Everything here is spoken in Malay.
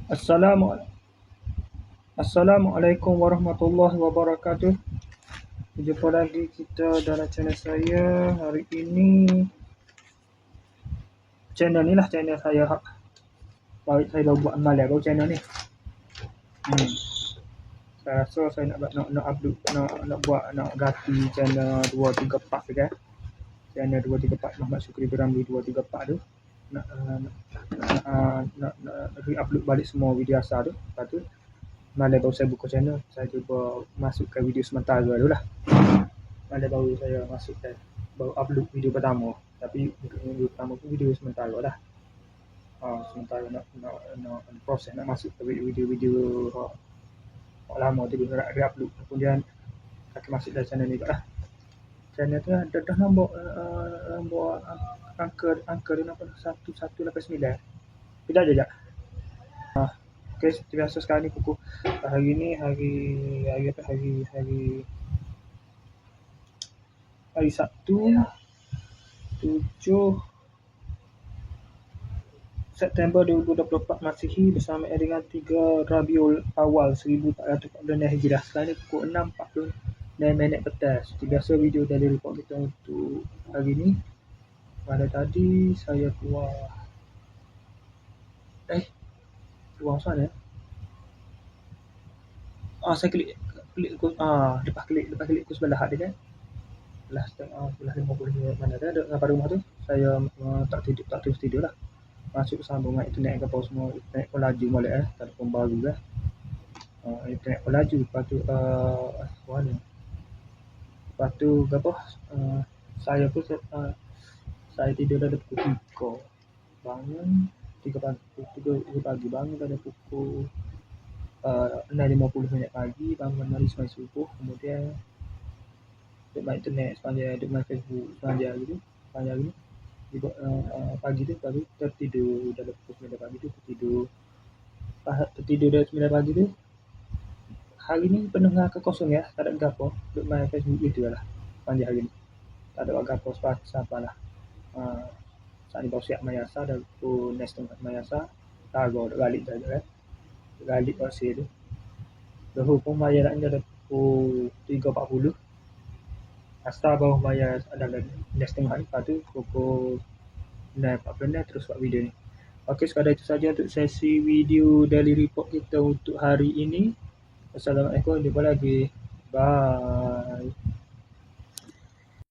Assalamualaikum warahmatullahi wabarakatuh. Jumpa lagi kita dalam channel saya. Hari ini channel ni lah channel saya. Baru saya buat amal baru channel ni. Saya rasa saya nak upload, nak ganti channel 234 tu kan. Channel 234 Muhammad Syukri Beramli 234 tu. Nak re-upload balik semua video asal tu. Lepas tu malam baru saya buka channel. Saya cuba masukkan video sementara dulu lah. Malam baru saya masukkan, baru upload video pertama. Tapi video pertama pun video sementara lah. Sementara nak proses nak masuk ke video-video lama tu nak re-upload. Kemudian akan masuk dalam channel ni lah. Channel tu dah nombor angka dia nampak 1189. Tidak je. Okay, seperti biasa sekarang ni pukul hari ni hari Sabtu 7 September 2024 Masihi bersama dengan 3 Rabiul Awal 1446 Hijrah. Sekarang ni pukul 6.46 petang. Seperti biasa video daily report kita untuk hari ni. Pada tadi saya keluar sana. Saya klik lepas klik ke sebelah dia kan. Sebelah 50 mana ada dekat rumah tu. Saya tak tidur lah. Masuk sambungan internet ke apa semua. Internet pun laju molek telefon baru kan. Internet pun laju. Lepas tu mana? Lepas tu saya pun saya tidur dah pukul 3. Bangun 3 pagi. Bangun pada pukul 6.50 pagi. Bangun mari semai subuh. Kemudian duduk main internet sepanjang, duduk main Facebook sepanjang hari ni. Pagi tu baru tertidur dah pukul 9 pagi tu tertidur dah 9 pagi tu. Hari ni penuh dengan kekosong ya, tak ada gapo. Duduk main Facebook itu lah sepanjang hari ni. Tak ada gapo siapa lah. Saat ni baru siap mayasa dah pukul 9.30 mayasa. Tago dah balik dah kan. Balik pasir tu. Dah pun maya nak dah pukul 3.40. Asal baru maya ada 9.30 hari. Lepas tu pukul 9.46 terus buat video ni. Okey, sekadar itu saja untuk sesi video daily report kita untuk hari ini. Assalamualaikum, jumpa lagi. Bye.